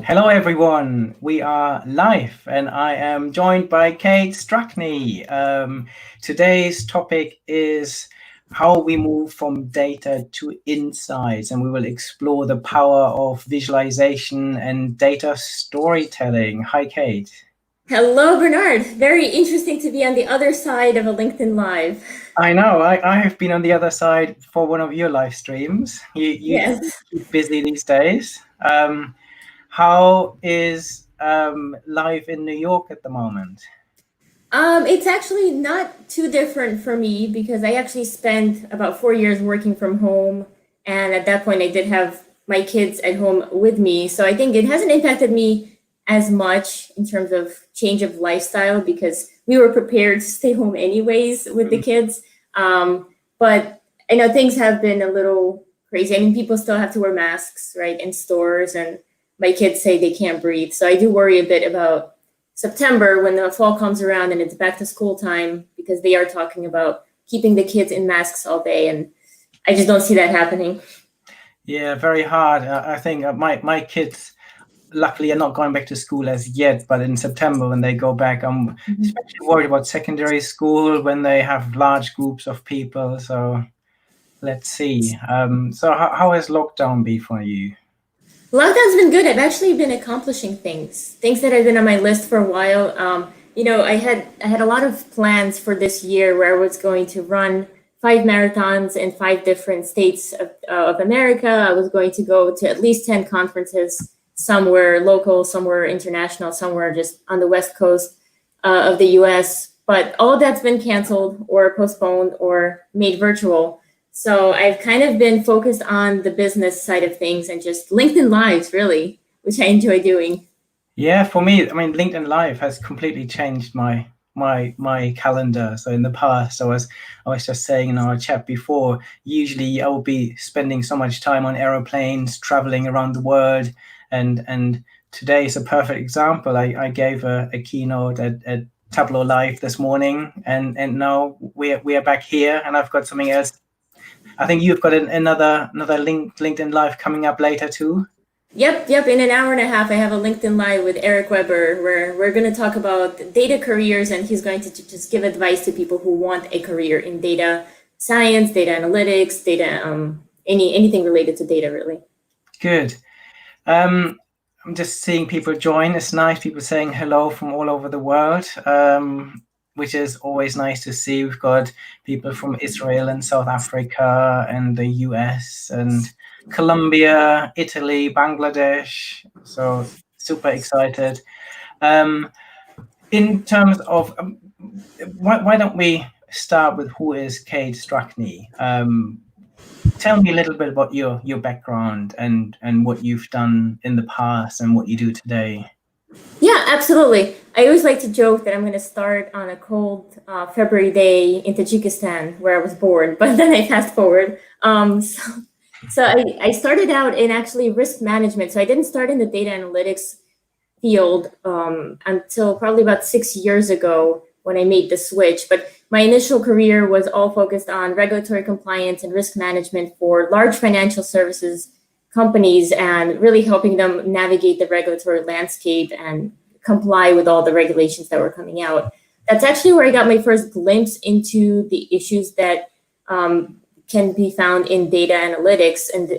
Hello everyone, we are live and I am joined by Kate Strachnyi. Today's topic is how we move from data to insights, and we will explore the power of visualization and data storytelling. Hi Kate. Hello, Bernard. Very interesting to be on the other side of a LinkedIn Live. I know, I have been on the other side for one of your live streams. You Yes. keep busy these days. How is life in New York at the moment? It's actually not too different for me because I actually spent about 4 years working from home. And at that point, I did have my kids at home with me. So I think it hasn't impacted me as much in terms of change of lifestyle because we were prepared to stay home anyways with the kids. But I know things have been a little crazy. I mean, people still have to wear masks, right, in stores, and my kids say they can't breathe. So I do worry a bit about September when the fall comes around and it's back to school time because they are talking about keeping the kids in masks all day, and I just don't see that happening. Yeah, very hard. I think my kids luckily are not going back to school as yet, but in September when they go back, I'm especially worried about secondary school when they have large groups of people. So let's see. So how has lockdown been for you? Lockdown's been good. I've actually been accomplishing things that have been on my list for a while. I had a lot of plans for this year where I was going to run 5 marathons in 5 different states of America. I was going to go to at least 10 conferences, somewhere local, somewhere international, somewhere just on the West Coast of the US. But all of that's been canceled or postponed or made virtual. So I've kind of been focused on the business side of things and just LinkedIn Lives, really, which I enjoy doing. Yeah, for me, I mean, LinkedIn Live has completely changed my calendar. So in the past, I was just saying in our chat before, usually I would be spending so much time on aeroplanes, traveling around the world, and today is a perfect example. I gave a keynote at Tableau Live this morning, and now we are back here, and I've got something else. I think you've got another LinkedIn Live coming up later too. Yep. In an hour and a half, I have a LinkedIn Live with Eric Weber where we're going to talk about data careers, and he's going to just give advice to people who want a career in data science, data analytics, data, anything related to data, really. Good. I'm just seeing people join. It's nice, people saying hello from all over the world, which is always nice to see. We've got people from Israel and South Africa and the US and Colombia, Italy, Bangladesh. So super excited. In terms of, why don't we start with who is Kate Strachnyi? Tell me a little bit about your background and what you've done in the past and what you do today. Yeah, absolutely. I always like to joke that I'm going to start on a cold February day in Tajikistan, where I was born, but then I fast forward. So I started out in actually risk management. So I didn't start in the data analytics field until probably about 6 years ago when I made the switch. But my initial career was all focused on regulatory compliance and risk management for large financial services companies and really helping them navigate the regulatory landscape and comply with all the regulations that were coming out. That's actually where I got my first glimpse into the issues that can be found in data analytics and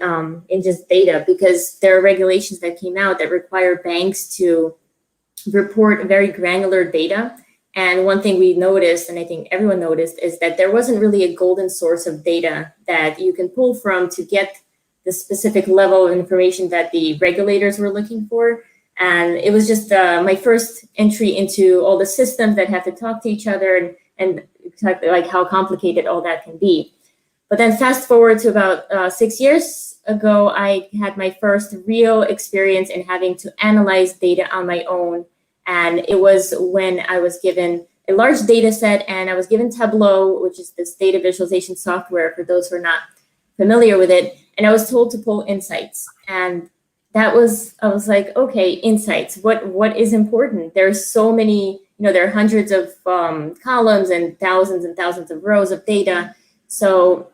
in just data, because there are regulations that came out that require banks to report very granular data. And one thing we noticed, and I think everyone noticed, is that there wasn't really a golden source of data that you can pull from to get the specific level of information that the regulators were looking for. And it was just my first entry into all the systems that have to talk to each other and exactly like how complicated all that can be. But then fast forward to about 6 years ago, I had my first real experience in having to analyze data on my own. And it was when I was given a large data set and I was given Tableau, which is this data visualization software for those who are not familiar with it. And I was told to pull insights. And I was like, okay, insights, what is important? There's so many, there are hundreds of columns and thousands of rows of data. So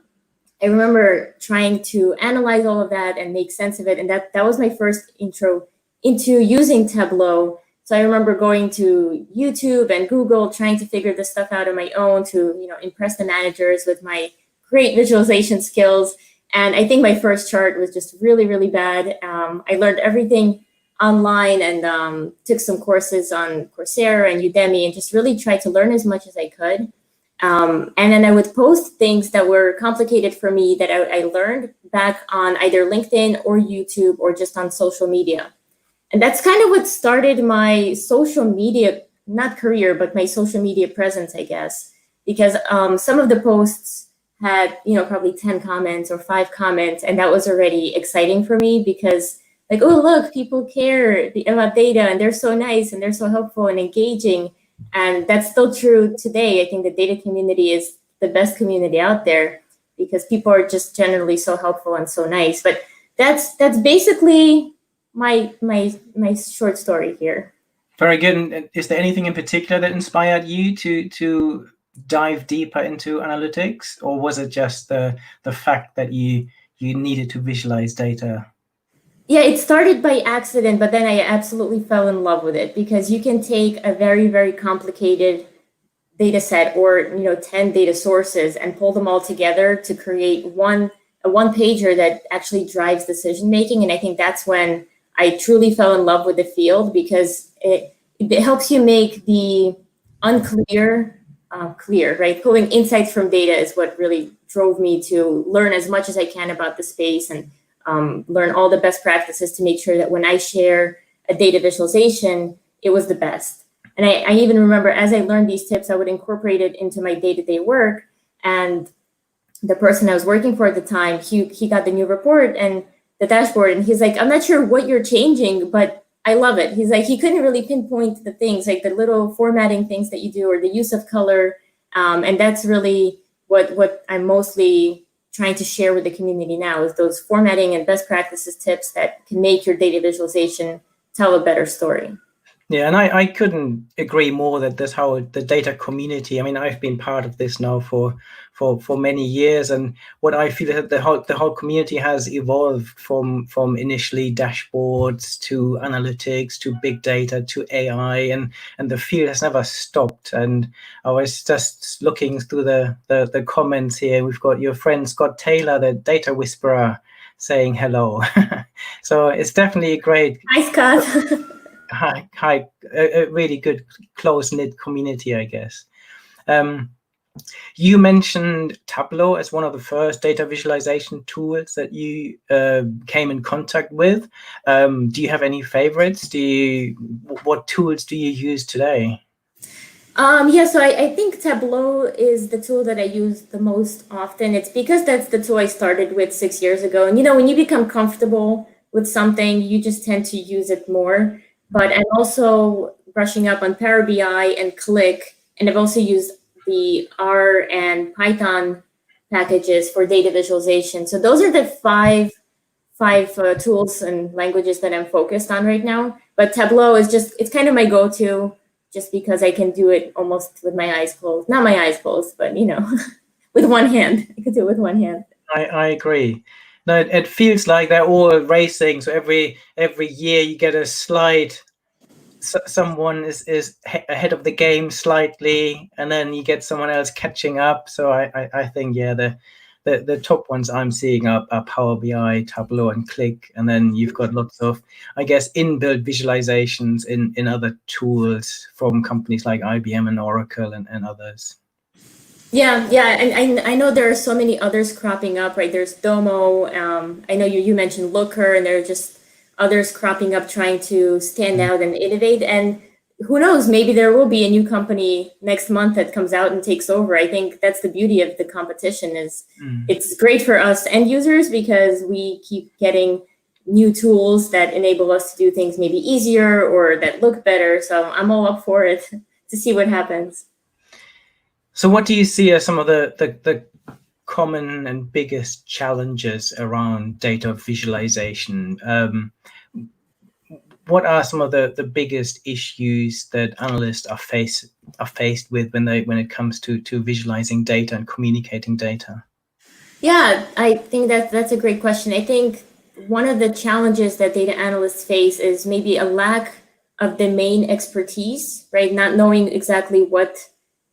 I remember trying to analyze all of that and make sense of it. And that was my first intro into using Tableau. So I remember going to YouTube and Google, trying to figure this stuff out on my own to, impress the managers with my great visualization skills. And I think my first chart was just really, really bad. I learned everything online and took some courses on Coursera and Udemy and just really tried to learn as much as I could. And then I would post things that were complicated for me that I learned back on either LinkedIn or YouTube or just on social media. And that's kind of what started my social media, not career, but my social media presence, I guess, because some of the posts had, probably 10 comments or 5 comments, and that was already exciting for me because like, oh, look, people care about data and they're so nice and they're so helpful and engaging. And that's still true today. I think the data community is the best community out there because people are just generally so helpful and so nice. But that's basically my short story here. Very good. And is there anything in particular that inspired you to dive deeper into analytics, or was it just the fact that you needed to visualize data? Yeah, it started by accident, but then I absolutely fell in love with it because you can take a very, very complicated data set or 10 data sources and pull them all together to create a one pager that actually drives decision making. And I think that's when I truly fell in love with the field because it helps you make the unclear clear, right? Pulling insights from data is what really drove me to learn as much as I can about the space and learn all the best practices to make sure that when I share a data visualization, it was the best. And I even remember as I learned these tips, I would incorporate it into my day-to-day work. And the person I was working for at the time, he got the new report and the dashboard, and he's like, I'm not sure what you're changing, but I love it. He's like, he couldn't really pinpoint the things, like the little formatting things that you do or the use of color. And that's really what I'm mostly trying to share with the community now is those formatting and best practices tips that can make your data visualization tell a better story. Yeah, and I couldn't agree more that this how the data community. I mean, I've been part of this now for many years, and what I feel that the whole community has evolved from initially dashboards to analytics to big data to AI, and the field has never stopped. And I was just looking through the comments here. We've got your friend Scott Taylor, the data whisperer, saying hello. So it's definitely a great. Hi, Scott. Hi, a really good close-knit community, I guess. You mentioned Tableau as one of the first data visualization tools that you came in contact with. Do you have any favorites? What tools do you use today? Yeah, so I think Tableau is the tool that I use the most often. It's because that's the tool I started with 6 years ago. And when you become comfortable with something, you just tend to use it more. But I'm also brushing up on Power BI and Click, and I've also used the R and Python packages for data visualization. So those are the five tools and languages that I'm focused on right now. But Tableau is it's kind of my go-to just because I can do it almost with my eyes closed. Not my eyes closed, but with one hand. I could do it with one hand. I agree. No, it feels like they're all racing. So every year you get a slight, someone is ahead of the game slightly, and then you get someone else catching up. So I think, yeah, the top ones I'm seeing are Power BI, Tableau, and Click, and then you've got lots of, I guess, inbuilt visualizations in other tools from companies like IBM and Oracle and others. Yeah, and I know there are so many others cropping up, right? There's Domo. I know you mentioned Looker, and there are just others cropping up trying to stand out and innovate. And who knows, maybe there will be a new company next month that comes out and takes over. I think that's the beauty of the competition is it's great for us end users because we keep getting new tools that enable us to do things maybe easier or that look better. So I'm all up for it to see what happens. So what do you see as some of the common and biggest challenges around data visualization? What are some of the biggest issues that analysts are faced with when it comes to visualizing data and communicating data? Yeah, I think that's a great question. I think one of the challenges that data analysts face is maybe a lack of domain expertise, right? Not knowing exactly what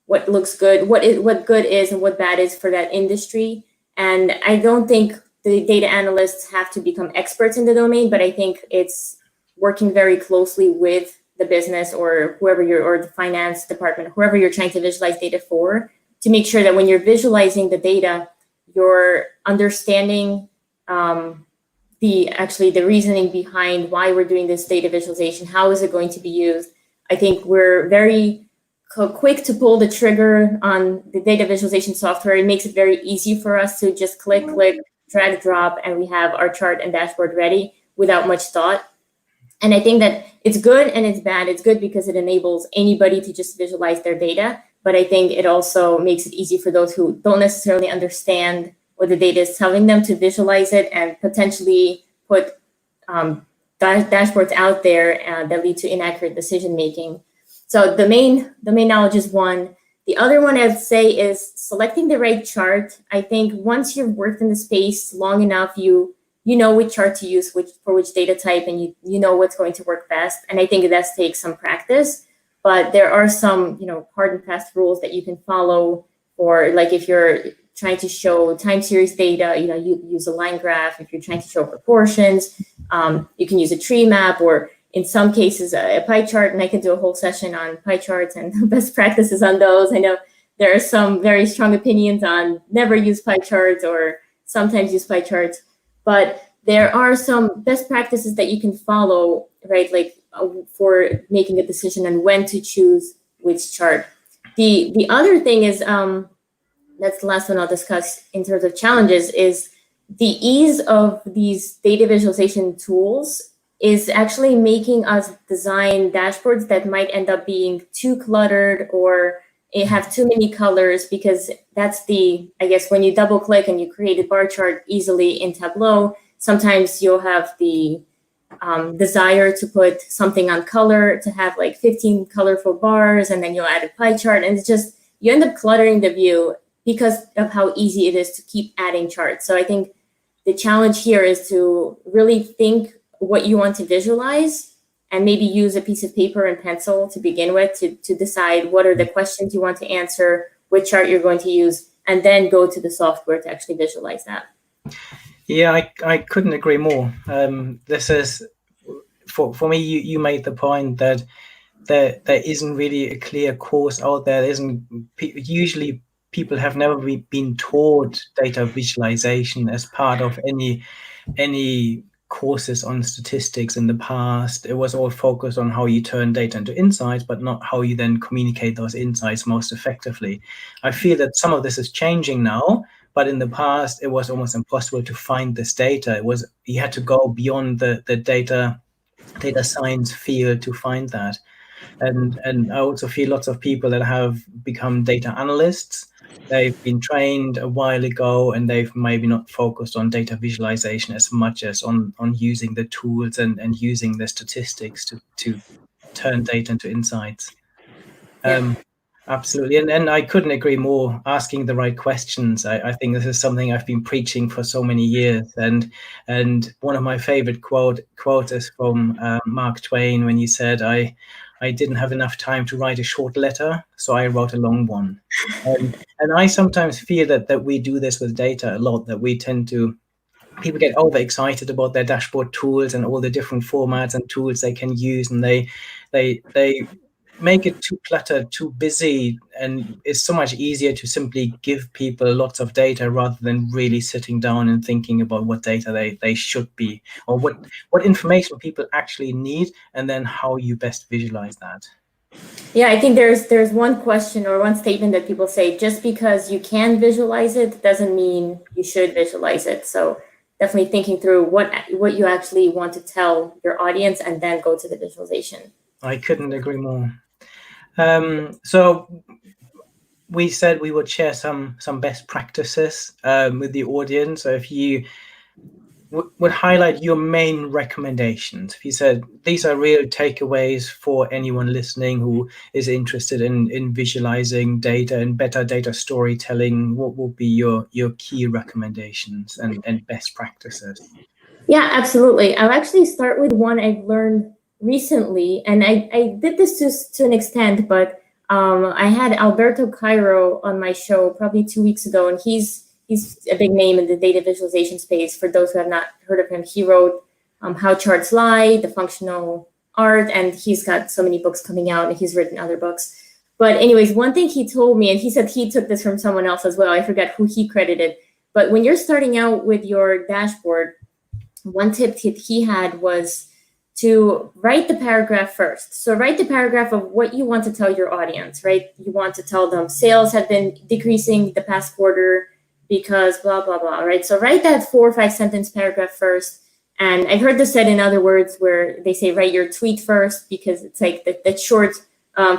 looks good, what good is and what bad is for that industry. And I don't think the data analysts have to become experts in the domain, but I think it's working very closely with the business or whoever or the finance department, whoever you're trying to visualize data for, to make sure that when you're visualizing the data, you're understanding the reasoning behind why we're doing this data visualization. How is it going to be used? I think we're very quick to pull the trigger on the data visualization software. It makes it very easy for us to just click, drag, drop, and we have our chart and dashboard ready without much thought. And I think that it's good and it's bad. It's good because it enables anybody to just visualize their data, but I think it also makes it easy for those who don't necessarily understand what the data is telling them to visualize it and potentially put dashboards out there that lead to inaccurate decision making. So the main knowledge is one. The other one I'd say is selecting the right chart. I think once you've worked in the space long enough, you know which chart to use for which data type, and you know what's going to work best. And I think it does take some practice, but there are some hard and fast rules that you can follow. For like if you're trying to show time series data, you use a line graph. If you're trying to show proportions, you can use a tree map, or in some cases a pie chart. And I can do a whole session on pie charts and best practices on those. I know there are some very strong opinions on never use pie charts or sometimes use pie charts, but there are some best practices that you can follow, right? Like for making a decision on when to choose which chart. The other thing is, that's the last one I'll discuss in terms of challenges, is the ease of these data visualization tools is actually making us design dashboards that might end up being too cluttered or have too many colors, because that's I guess when you double click and you create a bar chart easily in Tableau, sometimes you'll have the desire to put something on color, to have like 15 colorful bars, and then you'll add a pie chart, and it's just, you end up cluttering the view because of how easy it is to keep adding charts. So I think the challenge here is to really think what you want to visualize, and maybe use a piece of paper and pencil to begin with to decide what are the questions you want to answer, which chart you're going to use, and then go to the software to actually visualize that. Yeah, I couldn't agree more. This is, for me, you made the point that there isn't really a clear course out there. There isn't, usually people have never been taught data visualization as part of any courses on statistics in the past. It was all focused on how you turn data into insights, but not how you then communicate those insights most effectively. I feel that some of this is changing now, but in the past it was almost impossible to find this data. You had to go beyond the data science field to find that. And I also feel lots of people that have become data analysts, they've been trained a while ago, and they've maybe not focused on data visualization as much as on using the tools and using the statistics to turn data into insights. Yeah. Absolutely. And I couldn't agree more. Asking the right questions. I think this is something I've been preaching for so many years. And one of my favorite quotes is from Mark Twain, when he said, I didn't have enough time to write a short letter, so I wrote a long one. And I sometimes feel that we do this with data a lot, that we tend to, people get overexcited about their dashboard tools and all the different formats and tools they can use, and they make it too cluttered, too busy, and it's so much easier to simply give people lots of data rather than really sitting down and thinking about what data they should be, or what information people actually need, and then how you best visualize that. Yeah, I think there's one question or one statement that people say, just because you can visualize it doesn't mean you should visualize it. So definitely thinking through what you actually want to tell your audience, and then go to the visualization. I couldn't agree more. So we said we would share some best practices with the audience. So if you would highlight your main recommendations, if you said these are real takeaways for anyone listening who is interested in visualizing data and better data storytelling, what will be your key recommendations and best practices? Yeah, absolutely. I'll actually start with one I've learned recently, and I did this to an extent, but I had Alberto Cairo on my show probably 2 weeks ago, and he's a big name in the data visualization space. For those who have not heard of him, he wrote How Charts Lie, The Functional Art, and he's got so many books coming out, and he's written other books. But anyways, one thing he told me, and he said he took this from someone else as well, I forget who he credited, but when you're starting out with your dashboard, one tip he had was to write the paragraph first. So write the paragraph of what you want to tell your audience, right? You want to tell them sales have been decreasing the past quarter because blah, blah, blah, right? So write that 4 or 5 sentence paragraph first. And I've heard this said in other words where they say write your tweet first because it's like that short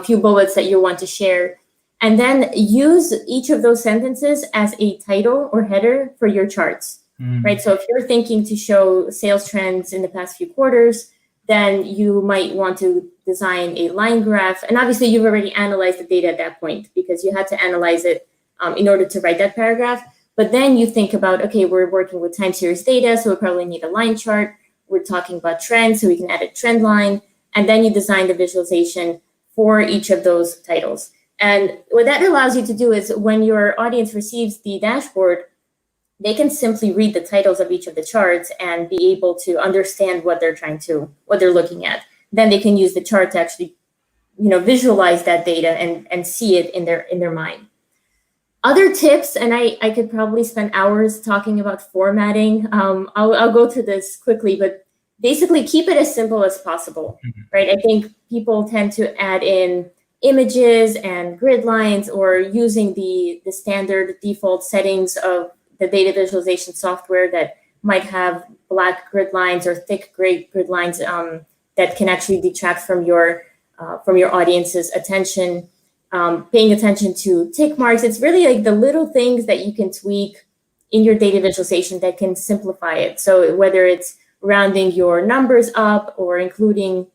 few bullets that you want to share. And then use each of those sentences as a title or header for your charts. Right. So if you're thinking to show sales trends in the past few quarters, then you might want to design a line graph. And obviously, you've already analyzed the data at that point because you had to analyze it in order to write that paragraph. But then you think about, okay, we're working with time series data, so we probably need a line chart. We're talking about trends, so we can add a trend line. And then you design the visualization for each of those titles. And what that allows you to do is when your audience receives the dashboard, they can simply read the titles of each of the charts and be able to understand what they're looking at. Then they can use the chart to actually, visualize that data and see it in their mind. Other tips, and I could probably spend hours talking about formatting. I'll go through this quickly, but basically keep it as simple as possible, right? I think people tend to add in images and grid lines or using the standard default settings of the data visualization software that might have black grid lines or thick gray grid lines that can actually detract from your audience's attention. Paying attention to tick marks. It's really like the little things that you can tweak in your data visualization that can simplify it. So whether it's rounding your numbers up or including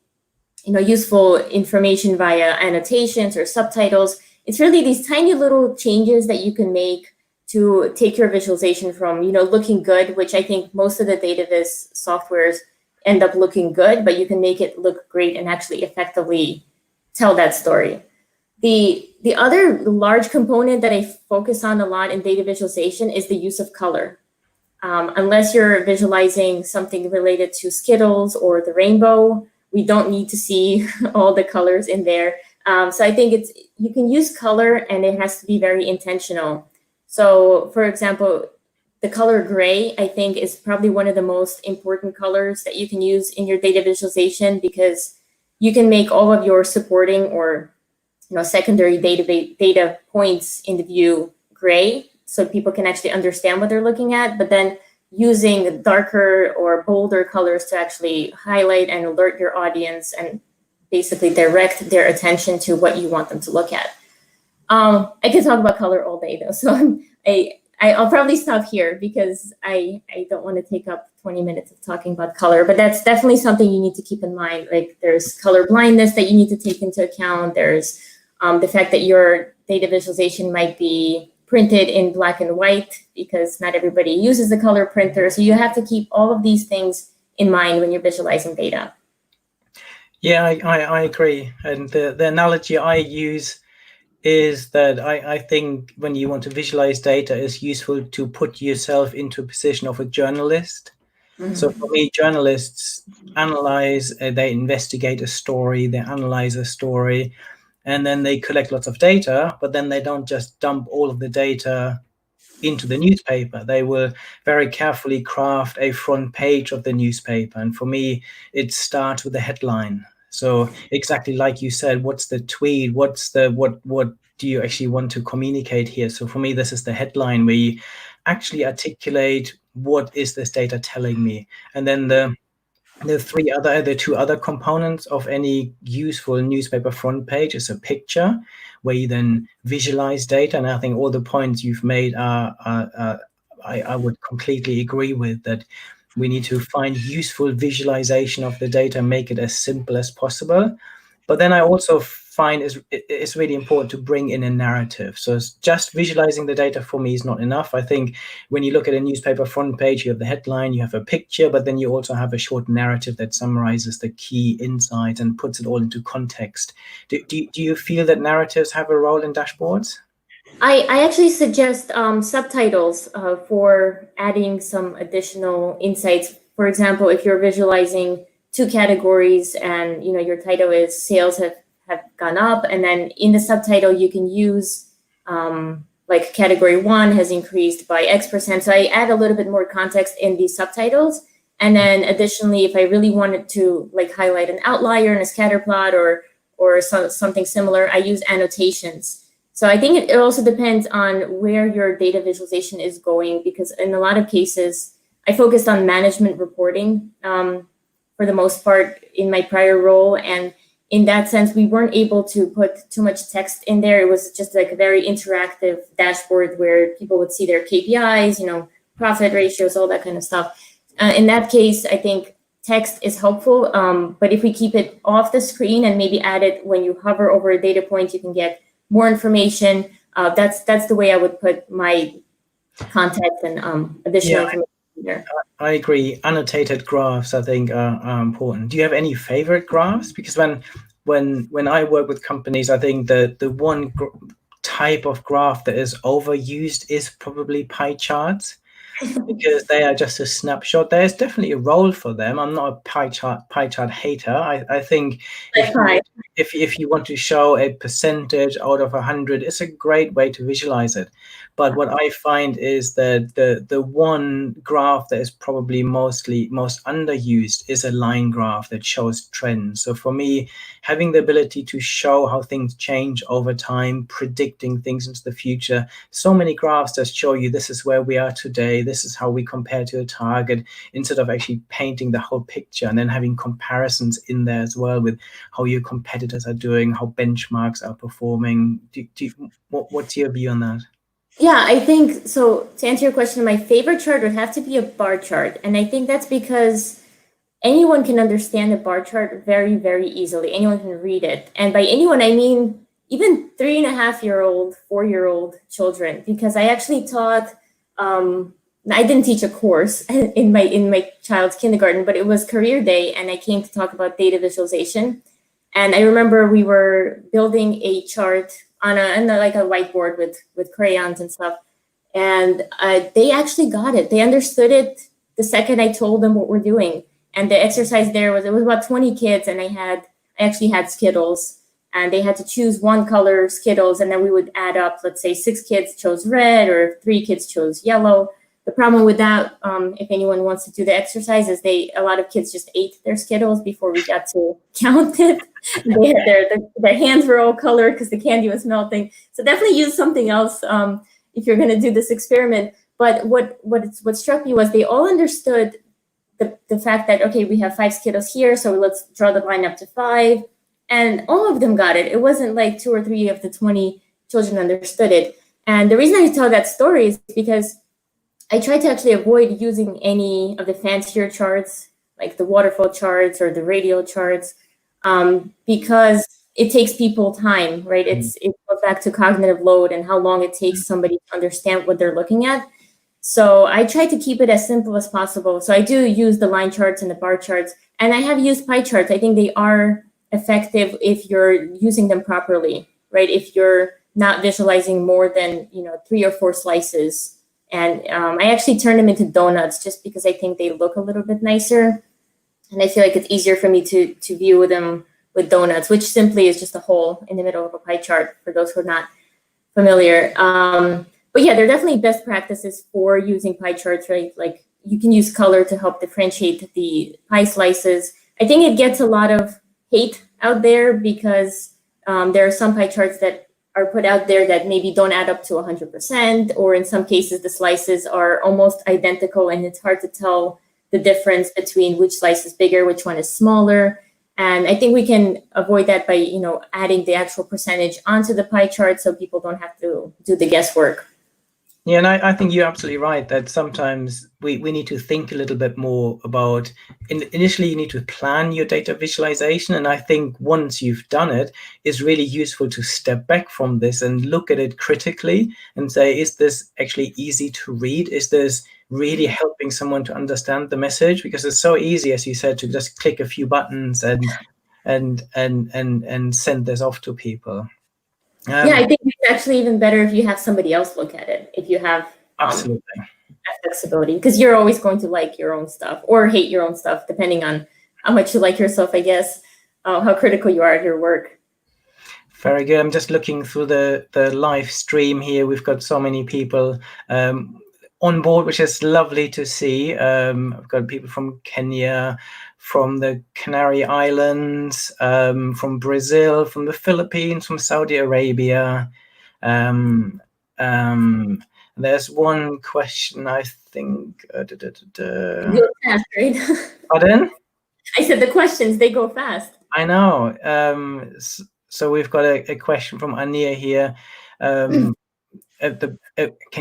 useful information via annotations or subtitles, it's really these tiny little changes that you can make to take your visualization from, looking good, which I think most of the data viz softwares end up looking good, but you can make it look great and actually effectively tell that story. The other large component that I focus on a lot in data visualization is the use of color. Unless you're visualizing something related to Skittles or the rainbow, we don't need to see all the colors in there. So I think you can use color and it has to be very intentional. So for example, the color gray, I think, is probably one of the most important colors that you can use in your data visualization because you can make all of your supporting or secondary data points in the view gray so people can actually understand what they're looking at, but then using darker or bolder colors to actually highlight and alert your audience and basically direct their attention to what you want them to look at. I could talk about color all day though, so I'll probably stop here because I don't want to take up 20 minutes of talking about color, but that's definitely something you need to keep in mind. Like there's color blindness that you need to take into account. There's the fact that your data visualization might be printed in black and white because not everybody uses the color printer. So you have to keep all of these things in mind when you're visualizing data. Yeah, I agree. And the analogy I use is that I think when you want to visualize data, it's useful to put yourself into a position of a journalist. Mm-hmm. So for me, journalists analyze, they investigate a story, they analyze a story, and then they collect lots of data, but then they don't just dump all of the data into the newspaper. They will very carefully craft a front page of the newspaper. And for me, it starts with the headline. So exactly like you said, what's the tweet? What do you actually want to communicate here? So for me, this is the headline where you actually articulate what is this data telling me. And then the two other components of any useful newspaper front page is a picture where you then visualize data. And I think all the points you've made I would completely agree with, that we need to find useful visualization of the data, make it as simple as possible. But then I also find it's really important to bring in a narrative. So it's just visualizing the data for me is not enough. I think when you look at a newspaper front page, you have the headline, you have a picture, but then you also have a short narrative that summarizes the key insights and puts it all into context. Do you feel that narratives have a role in dashboards? I actually suggest subtitles for adding some additional insights. For example, if you're visualizing two categories and your title is sales have gone up, and then in the subtitle you can use like category 1 has increased by X%. So I add a little bit more context in the subtitles. And then additionally, if I really wanted to like highlight an outlier in a scatter plot or something similar, I use annotations. So I think it also depends on where your data visualization is going, because in a lot of cases, I focused on management reporting for the most part in my prior role. And in that sense, we weren't able to put too much text in there. It was just like a very interactive dashboard where people would see their KPIs, profit ratios, all that kind of stuff. In that case, I think text is helpful. But if we keep it off the screen and maybe add it when you hover over a data point, you can get more information. That's the way I would put my context and additional information there. I agree. Annotated graphs, I think, are important. Do you have any favorite graphs? Because when I work with companies, I think the one type of graph that is overused is probably pie charts. Because they are just a snapshot. There's definitely a role for them. I'm not a pie chart hater. I think if you want to show a percentage out of 100, it's a great way to visualize it. But what I find is that the one graph that is probably most underused is a line graph that shows trends. So for me, having the ability to show how things change over time, predicting things into the future, so many graphs that show you this is where we are today, this is how we compare to a target, instead of actually painting the whole picture and then having comparisons in there as well with how your competitors are doing, how benchmarks are performing. What's your view on that? Yeah, I think so. To answer your question, my favorite chart would have to be a bar chart. And I think that's because anyone can understand a bar chart very, very easily. Anyone can read it. And by anyone, I mean even 3.5-year-old, 4-year-old children, because I actually taught, I didn't teach a course in my child's kindergarten, but it was career day, and I came to talk about data visualization. And I remember we were building a chart on like a whiteboard with crayons and stuff. And they actually got it. They understood it the second I told them what we're doing. And the exercise there was about 20 kids, and I actually had Skittles, and they had to choose one color Skittles, and then we would add up, let's say 6 kids chose red or 3 kids chose yellow. The problem with that, if anyone wants to do the exercise, is a lot of kids just ate their Skittles before we got to count it. They had their hands were all colored because the candy was melting. So definitely use something else if you're going to do this experiment. But what struck me was they all understood the fact that, okay, we have 5 Skittles here, so let's draw the line up to 5. And all of them got it. It wasn't like 2 or 3 of the 20 children understood it. And the reason I tell that story is because I try to actually avoid using any of the fancier charts, like the waterfall charts or the radial charts, because it takes people time, right? It goes back to cognitive load and how long it takes somebody to understand what they're looking at. So I try to keep it as simple as possible. So I do use the line charts and the bar charts, and I have used pie charts. I think they are effective if you're using them properly, right? If you're not visualizing more than 3 or 4 slices. And I actually turn them into donuts just because I think they look a little bit nicer. And I feel like it's easier for me to view them with donuts, which simply is just a hole in the middle of a pie chart for those who are not familiar. But yeah, there are definitely best practices for using pie charts, right? Like you can use color to help differentiate the pie slices. I think it gets a lot of hate out there because there are some pie charts that are put out there that maybe don't add up to 100%, or in some cases the slices are almost identical and it's hard to tell the difference between which slice is bigger, which one is smaller. And I think we can avoid that by adding the actual percentage onto the pie chart so people don't have to do the guesswork. Yeah, and I think you're absolutely right that sometimes we need to think a little bit more about, initially you need to plan your data visualization. And I think once you've done it, it's really useful to step back from this and look at it critically and say, is this actually easy to read? Is this really helping someone to understand the message? Because it's so easy, as you said, to just click a few buttons and send this off to people. Yeah, I think it's actually even better if you have somebody else look at it, if you have Absolutely. that flexibility, because you're always going to like your own stuff or hate your own stuff, depending on how much you like yourself, I guess, how critical you are of your work. Very good. I'm just looking through the live stream here. We've got so many people on board, which is lovely to see. I've got people from Kenya, from the Canary Islands, from Brazil, from the Philippines, from Saudi Arabia. There's one question, I think. Go fast, right? Pardon? I said the questions, they go fast. I know. So we've got a question from Ania here. Can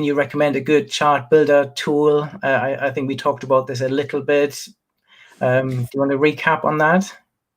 you recommend a good chart builder tool? I think we talked about this a little bit. Do you want to recap on that?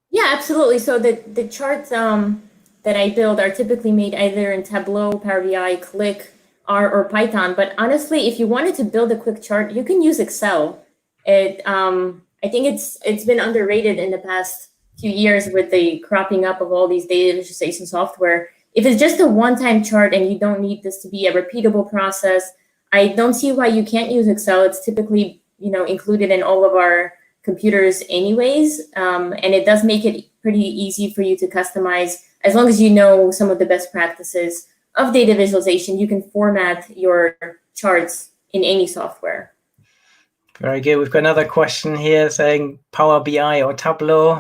Yeah, absolutely. So the charts that I build are typically made either in Tableau, Power BI, Click, R, or Python. But honestly, if you wanted to build a quick chart, you can use Excel. I think it's been underrated in the past few years with the cropping up of all these data visualization software. If it's just a one-time chart and you don't need this to be a repeatable process, I don't see why you can't use Excel. It's typically, included in all of our computers anyways, and it does make it pretty easy for you to customize. As long as you know some of the best practices of data visualization, you can format your charts in any software. Very good. We've got another question here saying Power BI or Tableau.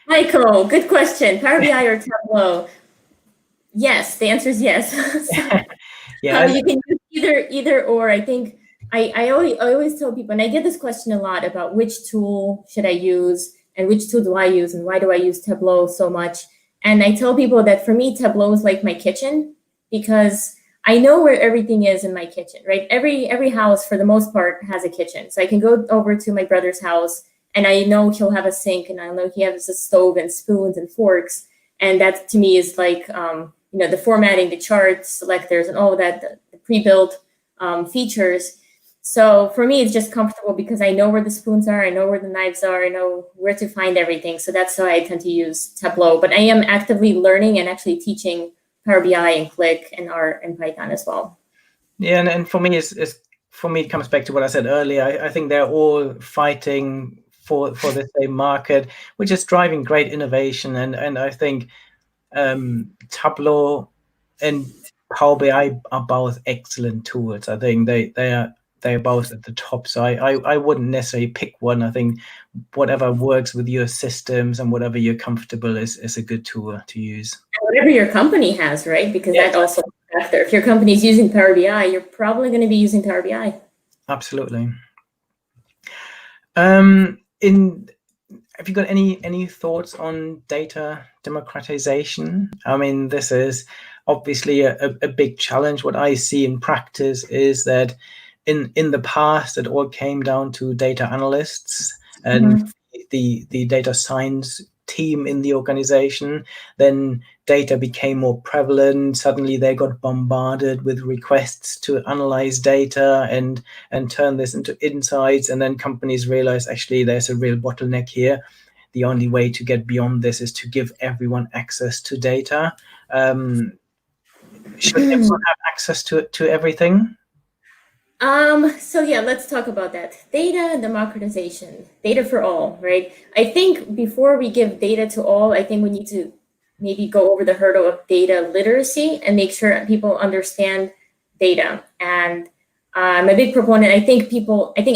Michael, good question. Power BI or Tableau? Yes, the answer is yes. Yeah, you can use either or. I think I always tell people, and I get this question a lot about which tool should I use and which tool do I use and why do I use Tableau so much. And I tell people that for me, Tableau is like my kitchen because I know where everything is in my kitchen, right? Every house, for the most part, has a kitchen. So I can go over to my brother's house and I know he'll have a sink and I know he has a stove and spoons and forks. And that to me is like, the formatting, the charts, selectors, and all of that, the pre-built features. So for me, it's just comfortable because I know where the spoons are, I know where the knives are, I know where to find everything. So that's why I tend to use Tableau. But I am actively learning and actually teaching Power BI and Click and R and Python as well. Yeah, and for me, it comes back to what I said earlier. I think they're all fighting for the same market, which is driving great innovation. And I think Tableau and Power BI are both excellent tools. I think they're both at the top. So I wouldn't necessarily pick one. I think whatever works with your systems and whatever you're comfortable is a good tool to use. And whatever your company has, right? Because that also factor. If your company is using Power BI, you're probably going to be using Power BI. Absolutely. Have you got any thoughts on data democratization? I mean, this is obviously a big challenge. What I see in practice is that in the past, it all came down to data analysts and the data science team in the organization. Then data became more prevalent. Suddenly they got bombarded with requests to analyze data and turn this into insights. And then companies realized actually there's a real bottleneck here. The only way to get beyond this is to give everyone access to data. Should everyone have access to everything? So yeah, let's talk about that. Data democratization, data for all, right? I think before we give data to all, I think we need to maybe go over the hurdle of data literacy and make sure people understand data. And I'm a big proponent. I think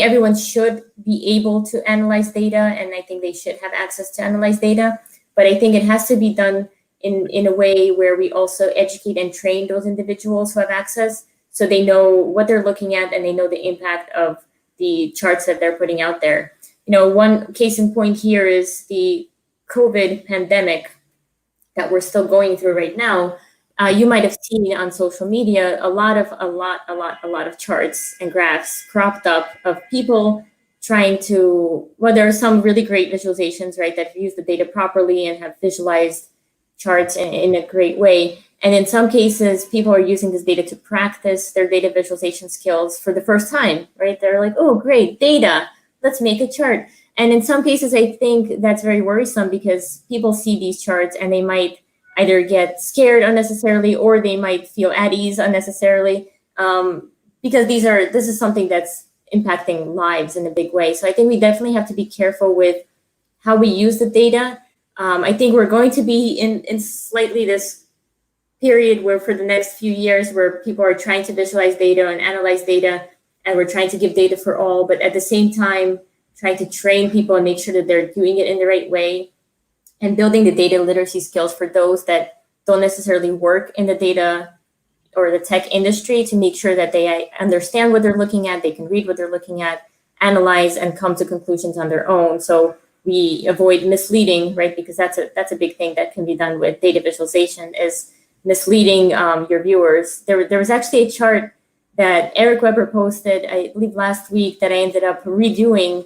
everyone should be able to analyze data, and I think they should have access to analyze data. But I think it has to be done in a way where we also educate and train those individuals who have access, so they know what they're looking at and they know the impact of the charts that they're putting out there. One case in point here is the COVID pandemic that we're still going through right now. You might have seen on social media a lot of charts and graphs cropped up of people trying to, well, there are some really great visualizations, right, that use the data properly and have visualized charts in a great way. And in some cases, people are using this data to practice their data visualization skills for the first time, right? They're like, oh, great, data, let's make a chart. And in some cases, I think that's very worrisome because people see these charts and they might either get scared unnecessarily or they might feel at ease unnecessarily, because this is something that's impacting lives in a big way. So I think we definitely have to be careful with how we use the data. I think we're going to be in slightly this period where for the next few years where people are trying to visualize data and analyze data, and we're trying to give data for all, but at the same time, trying to train people and make sure that they're doing it in the right way, and building the data literacy skills for those that don't necessarily work in the data or the tech industry, to make sure that they understand what they're looking at, they can read what they're looking at, analyze, and come to conclusions on their own. So we avoid misleading, right? Because that's a big thing that can be done with data visualization, is misleading your viewers. There was actually a chart that Eric Weber posted, I believe last week, that I ended up redoing.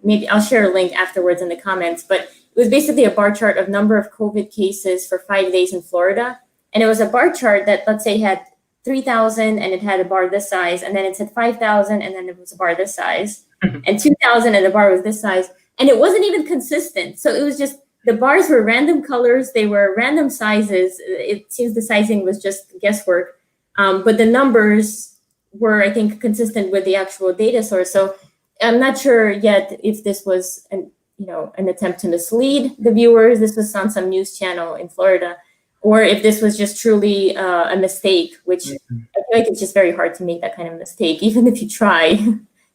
Maybe I'll share a link afterwards in the comments, but it was basically a bar chart of number of COVID cases for 5 days in Florida. And it was a bar chart that, let's say, had 3,000 and it had a bar this size, and then it said 5,000 and then it was a bar this size, and 2,000 and the bar was this size. And it wasn't even consistent. So it was just, the bars were random colors, they were random sizes. It seems the sizing was just guesswork. But the numbers were, I think, consistent with the actual data source. So I'm not sure yet if this was an attempt to mislead the viewers. This was on some news channel in Florida, or if this was just truly a mistake, which I feel like it's just very hard to make that kind of mistake. Even if you try,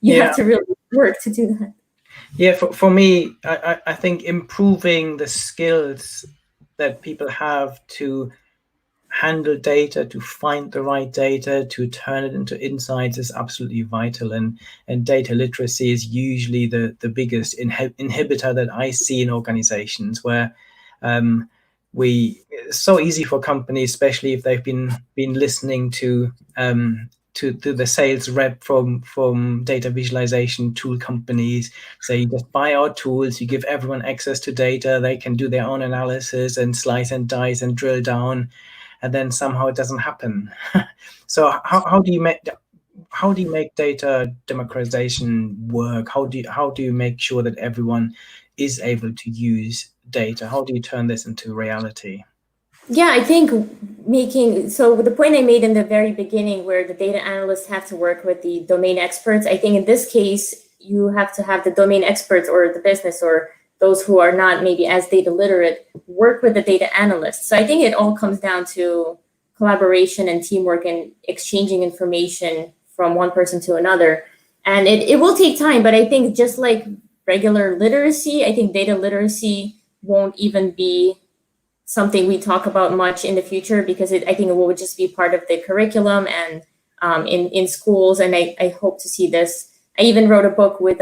you have to really work to do that. Yeah, for me, I think improving the skills that people have to handle data, to find the right data, to turn it into insights is absolutely vital. And data literacy is usually the biggest inhibitor that I see in organizations, where it's so easy for companies, especially if they've been listening to the sales rep from data visualization tool companies, say, you just buy our tools, you give everyone access to data, they can do their own analysis and slice and dice and drill down, and then somehow it doesn't happen. So how do you make data democratization work? How do you make sure that everyone is able to use data? How do you turn this into reality? Yeah, I think so the point I made in the very beginning, where the data analysts have to work with the domain experts, I think in this case, you have to have the domain experts or the business or those who are not maybe as data literate work with the data analysts. So I think it all comes down to collaboration and teamwork and exchanging information from one person to another. And it will take time, but I think just like regular literacy, I think data literacy won't even be something we talk about much in the future, because I think it will just be part of the curriculum and in schools. And I hope to see this. I even wrote a book with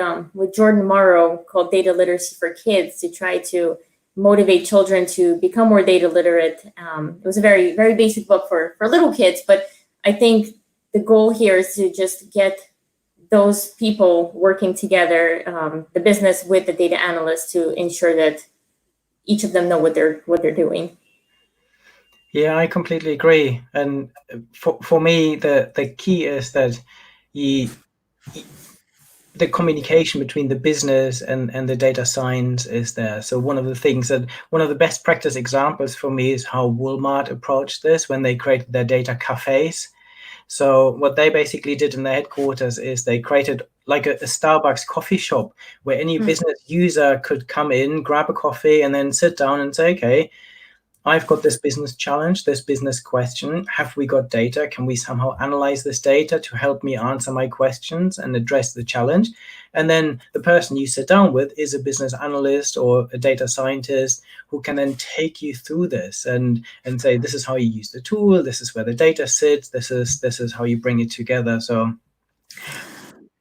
Jordan Morrow called Data Literacy for Kids, to try to motivate children to become more data literate. It was a very, very basic book for little kids, but I think the goal here is to just get those people working together, the business with the data analysts, to ensure that each of them know what they're doing. Yeah, I completely agree. And for me, the key is that the communication between the business and the data science is there. So one of the best practice examples for me is how Walmart approached this when they created their data cafes. So what they basically did in their headquarters is they created like a Starbucks coffee shop, where any business user could come in, grab a coffee, and then sit down and say, okay, I've got this business challenge, this business question. Have we got data? Can we somehow analyze this data to help me answer my questions and address the challenge? And then the person you sit down with is a business analyst or a data scientist who can then take you through this and say, this is how you use the tool, this is where the data sits, this is how you bring it together. So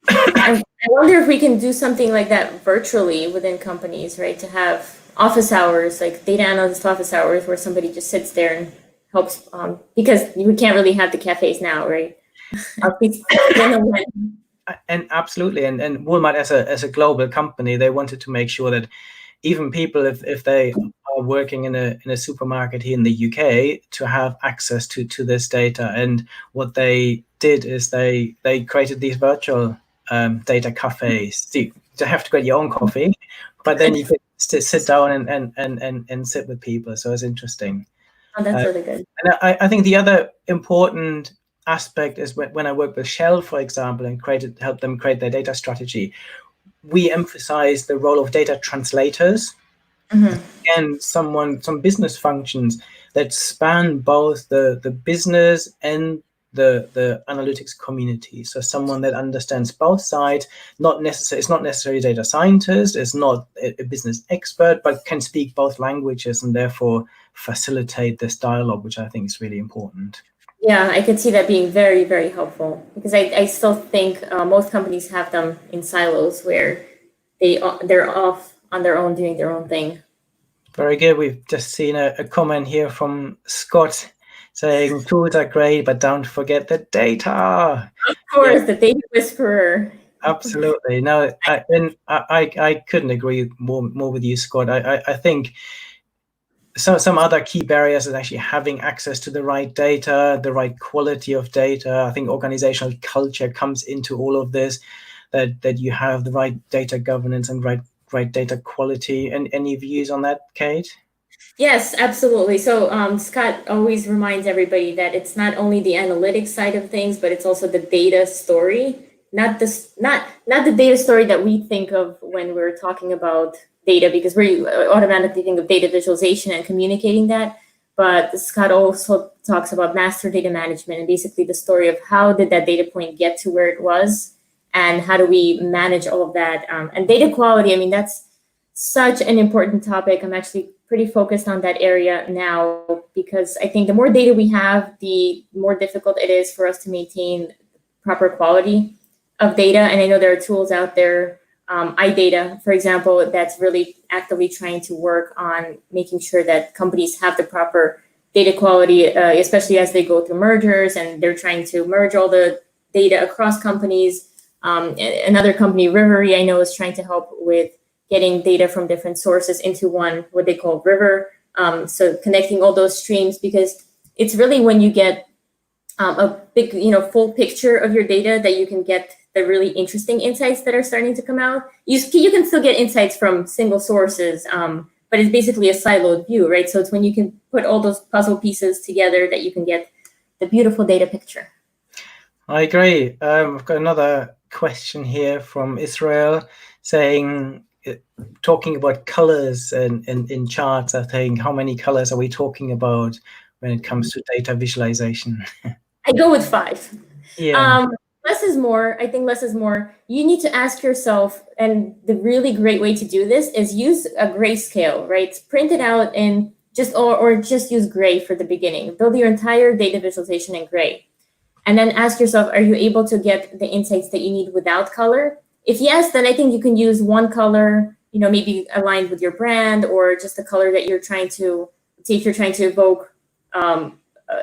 I wonder if we can do something like that virtually within companies, right? To have office hours, like data analyst office hours, where somebody just sits there and helps because we can't really have the cafes now, right? And absolutely, and Walmart as a global company, they wanted to make sure that even people, if they are working in a supermarket here in the UK, to have access to this data. And what they did is they created these virtual data cafes. So you have to get your own coffee, but then you could sit down and sit with people. So it's interesting. Oh, that's really good. And I think the other important aspect is when I work with Shell, for example, and help them create their data strategy, we emphasize the role of data translators and some business functions that span both the business and the analytics community. So someone that understands both sides, it's not necessarily a data scientist, it's not a business expert, but can speak both languages and therefore facilitate this dialogue, which I think is really important. Yeah, I could see that being very, very helpful, because I still think most companies have them in silos where they're off on their own doing their own thing. Very good. We've just seen a comment here from Scott saying tools are great, but don't forget the data. Of course, the data whisperer. Absolutely. No, I couldn't agree more with you, Scott. I think some other key barriers is actually having access to the right data, the right quality of data. I think organizational culture comes into all of this, that you have the right data governance and right data quality. And any views on that, Kate? Yes, absolutely. So Scott always reminds everybody that it's not only the analytics side of things, but it's also the data story. Not the data story that we think of when we're talking about data, because we automatically think of data visualization and communicating that. But Scott also talks about master data management and basically the story of how did that data point get to where it was, and how do we manage all of that. And data quality, I mean, that's such an important topic. I'm actually pretty focused on that area now, because I think the more data we have, the more difficult it is for us to maintain proper quality of data. And I know there are tools out there, iData, for example, that's really actively trying to work on making sure that companies have the proper data quality, especially as they go through mergers and they're trying to merge all the data across companies. Another company, Rivery, I know, is trying to help with getting data from different sources into one, what they call River. So connecting all those streams, because it's really when you get a big, full picture of your data that you can get the really interesting insights that are starting to come out. You can still get insights from single sources, but it's basically a siloed view, right? So it's when you can put all those puzzle pieces together that you can get the beautiful data picture. I agree. I've got another question here from Israel saying, talking about colors and in charts, I think, how many colors are we talking about when it comes to data visualization? I go with 5. Yeah. Less is more. I think less is more. You need to ask yourself, and the really great way to do this is use a grayscale, right? Print it out and or just use gray for the beginning. Build your entire data visualization in gray. And then ask yourself, are you able to get the insights that you need without color? If yes, then I think you can use one color, maybe aligned with your brand, or just the color that you're trying to see. If you're trying to evoke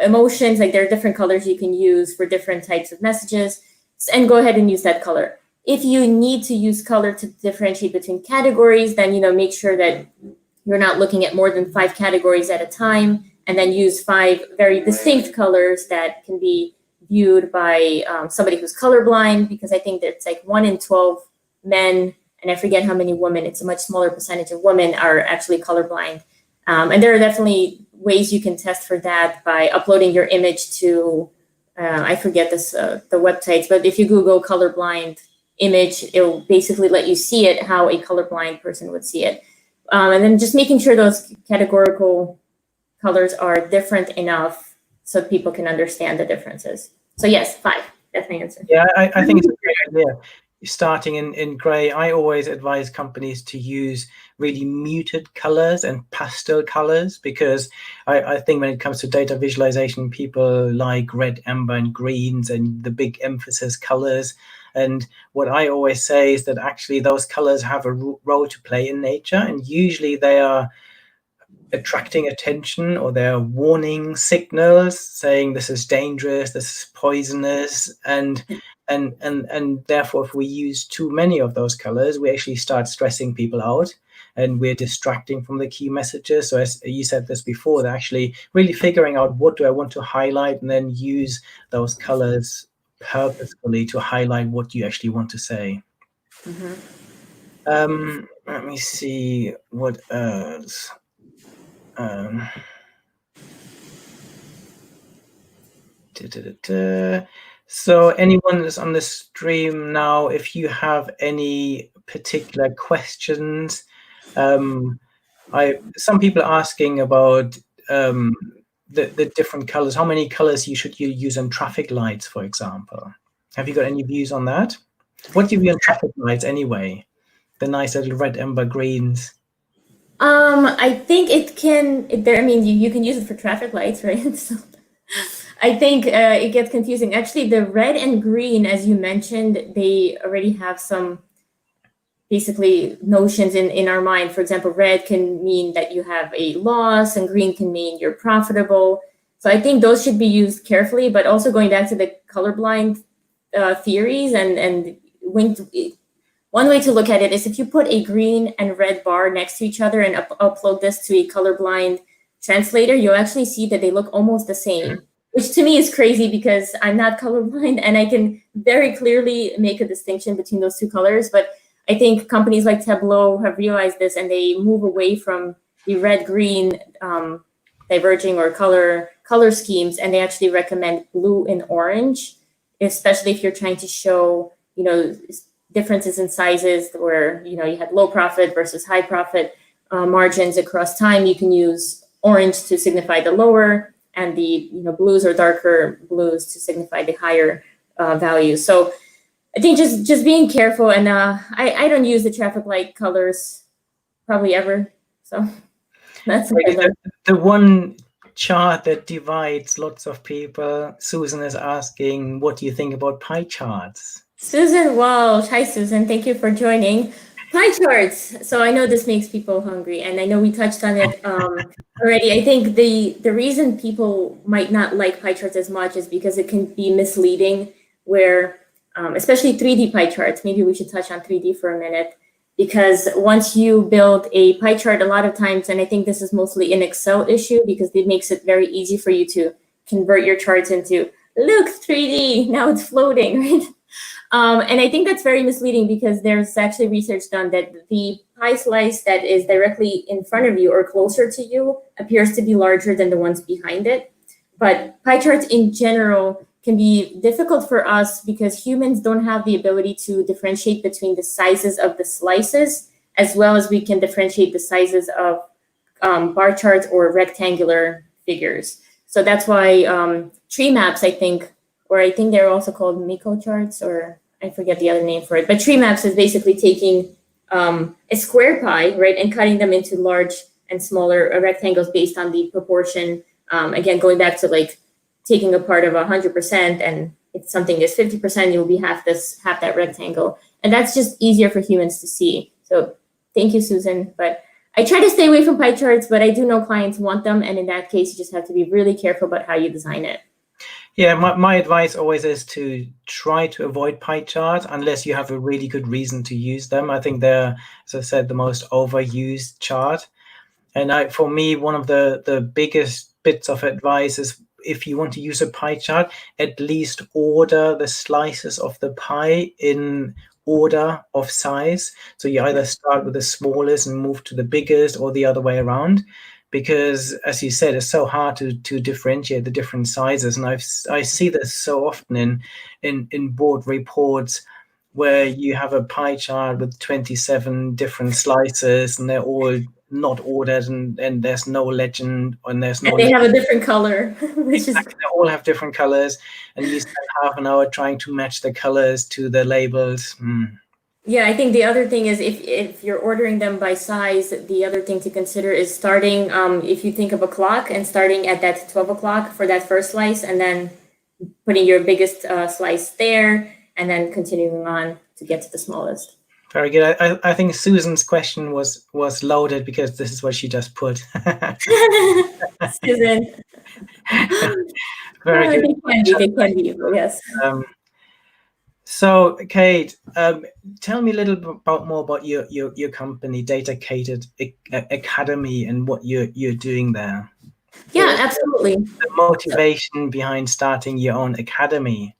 emotions, like there are different colors you can use for different types of messages, and go ahead and use that color. If you need to use color to differentiate between categories, then make sure that you're not looking at more than 5 categories at a time, and then use 5 very distinct colors that can be viewed by somebody who's colorblind, because I think that's like 1 in 12 men, and I forget how many women. It's a much smaller percentage of women are actually colorblind. And there are definitely ways you can test for that by uploading your image to, I forget the websites, but if you Google colorblind image, it'll basically let you see it how a colorblind person would see it. And then just making sure those categorical colors are different enough so people can understand the differences. So yes, 5. That's my answer. Yeah, I think it's a great idea. Starting in gray, I always advise companies to use really muted colors and pastel colors, because I think when it comes to data visualization, people like red, amber, and greens and the big emphasis colors. And what I always say is that actually those colors have a role to play in nature, and usually they are attracting attention, or they're warning signals saying this is dangerous, this is poisonous, and therefore if we use too many of those colors, we actually start stressing people out and we're distracting from the key messages. So as you said this before, they're actually really figuring out what do I want to highlight and then use those colors purposefully to highlight what you actually want to say. Let me see what else. So anyone that's on the stream now, if you have any particular questions, some people are asking about the different colors, how many colors you use on traffic lights, for example. Have you got any views on that? What do you view on traffic lights anyway? The nice little red, amber, greens. I think it can. I mean, you can use it for traffic lights, right? So I think it gets confusing. Actually, the red and green, as you mentioned, they already have some basically notions in our mind. For example, red can mean that you have a loss, and green can mean you're profitable. So I think those should be used carefully. But also going back to the colorblind theories, and one way to look at it is if you put a green and red bar next to each other and upload this to a colorblind translator, you'll actually see that they look almost the same, which to me is crazy because I'm not colorblind and I can very clearly make a distinction between those two colors. But I think companies like Tableau have realized this and they move away from the red-green diverging or color schemes, and they actually recommend blue and orange, especially if you're trying to show, differences in sizes where, you had low profit versus high profit margins across time. You can use orange to signify the lower and the blues or darker blues to signify the higher values. So I think just being careful, and I don't use the traffic light colors probably ever. So that's the one chart that divides lots of people. Susan is asking, what do you think about pie charts? Susan Walsh. Hi, Susan. Thank you for joining. Pie charts. So I know this makes people hungry, and I know we touched on it already. I think the reason people might not like pie charts as much is because it can be misleading, where especially 3D pie charts. Maybe we should touch on 3D for a minute, because once you build a pie chart, a lot of times, and I think this is mostly an Excel issue because it makes it very easy for you to convert your charts into, look, 3D, now it's floating, right? And I think that's very misleading because there's actually research done that the pie slice that is directly in front of you or closer to you appears to be larger than the ones behind it. But pie charts in general can be difficult for us because humans don't have the ability to differentiate between the sizes of the slices, as well as we can differentiate the sizes of bar charts or rectangular figures. So that's why tree maps, I think they're also called Miko charts, or I forget the other name for it. But tree maps is basically taking a square pie, right, and cutting them into large and smaller rectangles based on the proportion. Again, going back to like taking a part of 100%, and if something is 50%, you'll be half that rectangle. And that's just easier for humans to see. So thank you, Susan. But I try to stay away from pie charts, but I do know clients want them. And in that case, you just have to be really careful about how you design it. Yeah, my advice always is to try to avoid pie charts unless you have a really good reason to use them. I think they're, as I said, the most overused chart. And for me, one of the biggest bits of advice is, if you want to use a pie chart, at least order the slices of the pie in order of size. So you either start with the smallest and move to the biggest, or the other way around. Because, as you said, it's so hard to differentiate the different sizes, and I see this so often in board reports where you have a pie chart with 27 different slices, and they're all not ordered, and there's no legend, and there's no. And they have a different color, which exactly, they all have different colors, and you spend half an hour trying to match the colors to the labels. Yeah, I think the other thing is if you're ordering them by size, the other thing to consider is starting, if you think of a clock, and starting at that 12 o'clock for that first slice, and then putting your biggest slice there, and then continuing on to get to the smallest. Very good. I think Susan's question was loaded because this is what she just put. Susan. Very good. They can be, yes. So, Kate, tell me a little bit more about your company, DATAcated Academy, and what you're doing there. Yeah, absolutely. The motivation behind starting your own academy.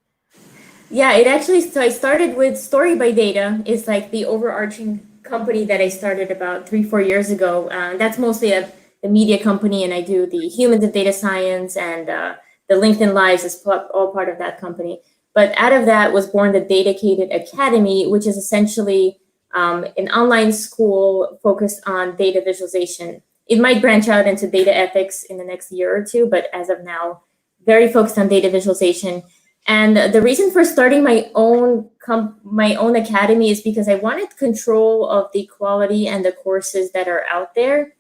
Yeah, it actually, so I started with Story by Data. It's like the overarching company that I started about 3-4 years ago. That's mostly a media company, and I do the humans of data science, and the LinkedIn Lives is all part of that company. But out of that was born the DATAcated Academy, which is essentially an online school focused on data visualization. It might branch out into data ethics in the next year or two, but as of now, very focused on data visualization. And the reason for starting my own academy is because I wanted control of the quality and the courses that are out there.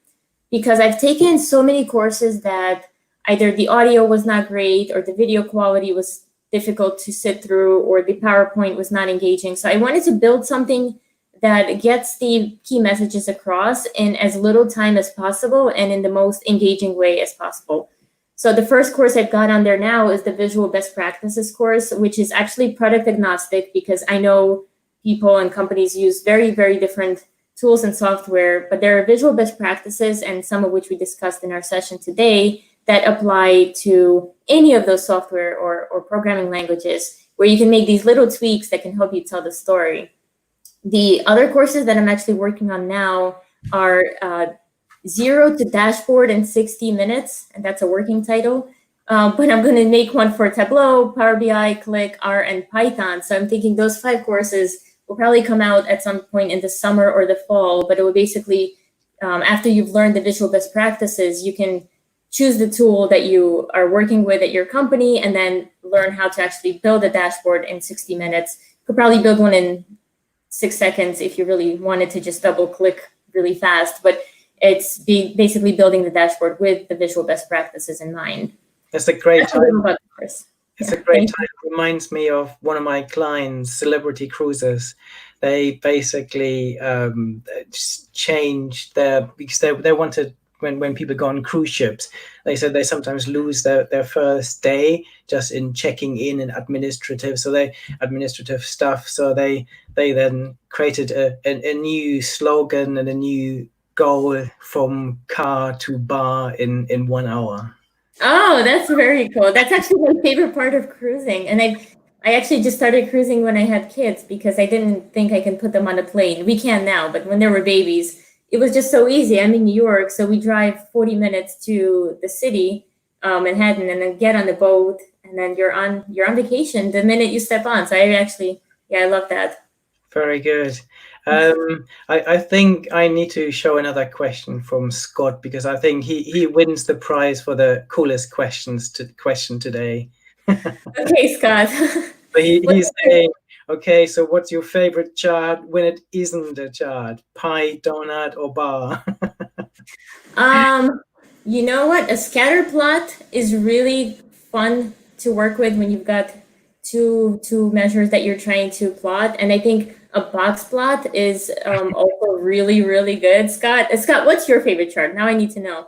Because I've taken so many courses that either the audio was not great, or the video quality was difficult to sit through, or the PowerPoint was not engaging. So I wanted to build something that gets the key messages across in as little time as possible and in the most engaging way as possible. So the first course I've got on there now is the Visual Best Practices course, which is actually product agnostic, because I know people and companies use very, very different tools and software, but there are visual best practices, and some of which we discussed in our session today, that apply to any of those software or programming languages, where you can make these little tweaks that can help you tell the story. The other courses that I'm actually working on now are Zero to Dashboard in 60 Minutes, and that's a working title. But I'm going to make one for Tableau, Power BI, Click, R, and Python. So I'm thinking those 5 courses will probably come out at some point in the summer or the fall. But it will basically, after you've learned the visual best practices, you can choose the tool that you are working with at your company, and then learn how to actually build a dashboard in 60 minutes. You could probably build one in 6 seconds if you really wanted to just double click really fast. But it's basically building the dashboard with the visual best practices in mind. It's a great time. It's a great time. It reminds me of one of my clients, Celebrity Cruises. They basically just changed because they wanted, when people go on cruise ships, they said they sometimes lose their first day just in checking in and administrative stuff. So they then created a new slogan and a new goal: from car to bar in 1 hour. Oh, that's very cool. That's actually my favorite part of cruising. And I actually just started cruising when I had kids, because I didn't think I can put them on a plane. We can now, but when they were babies, it was just so easy. I'm in New York, so we drive 40 minutes to the city, Manhattan, and then get on the boat, and then you're on vacation the minute you step on. So I love that. Very good. I think I need to show another question from Scott, because I think he wins the prize for the coolest question today. Okay, Scott. But he's saying, okay, so what's your favorite chart when it isn't a chart? Pie, donut, or bar? You know what? A scatter plot is really fun to work with when you've got two measures that you're trying to plot. And I think a box plot is also really, really good. Scott, what's your favorite chart? Now I need to know.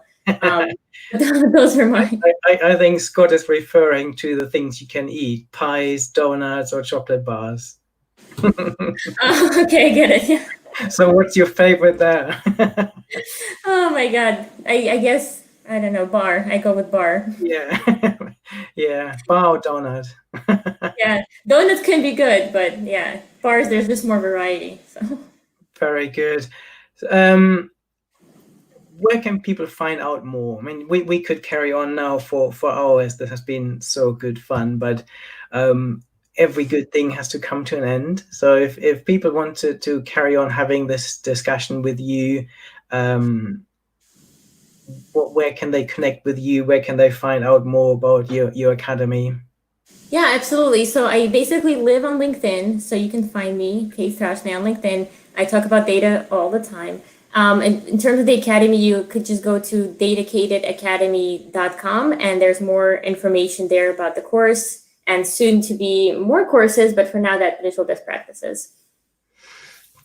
Those are mine. I think Scott is referring to the things you can eat: pies, donuts, or chocolate bars. Okay, I get it. Yeah. So what's your favorite there? Oh my God. I guess, I don't know, bar. I go with bar. Yeah. Yeah, bar or donut. Yeah, donuts can be good, but yeah, bars, there's just more variety. So. Very good. Where can people find out more? I mean, we could carry on now for hours. This has been so good fun, but every good thing has to come to an end. So if people want to carry on having this discussion with you, where can they connect with you? Where can they find out more about your academy? Yeah, absolutely. So I basically live on LinkedIn, so you can find me, Kate Strachnyi, on LinkedIn. I talk about data all the time. In terms of the academy, you could just go to DATAcatedAcademy.com, and there's more information there about the course, and soon to be more courses, but for now, that visual best practices.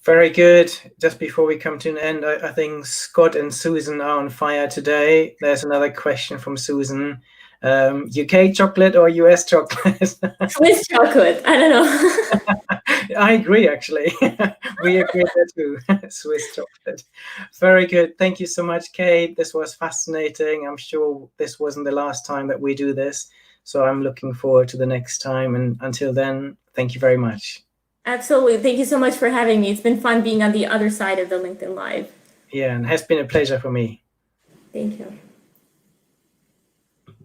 Very good. Just before we come to an end, I think Scott and Susan are on fire today. There's another question from Susan. UK chocolate or US chocolate? Swiss chocolate. I don't know. I agree, actually. We agree there too. Swiss chocolate. Very good. Thank you so much, Kate. This was fascinating. I'm sure this wasn't the last time that we do this. So I'm looking forward to the next time. And until then, thank you very much. Absolutely. Thank you so much for having me. It's been fun being on the other side of the LinkedIn Live. Yeah, and it has been a pleasure for me. Thank you.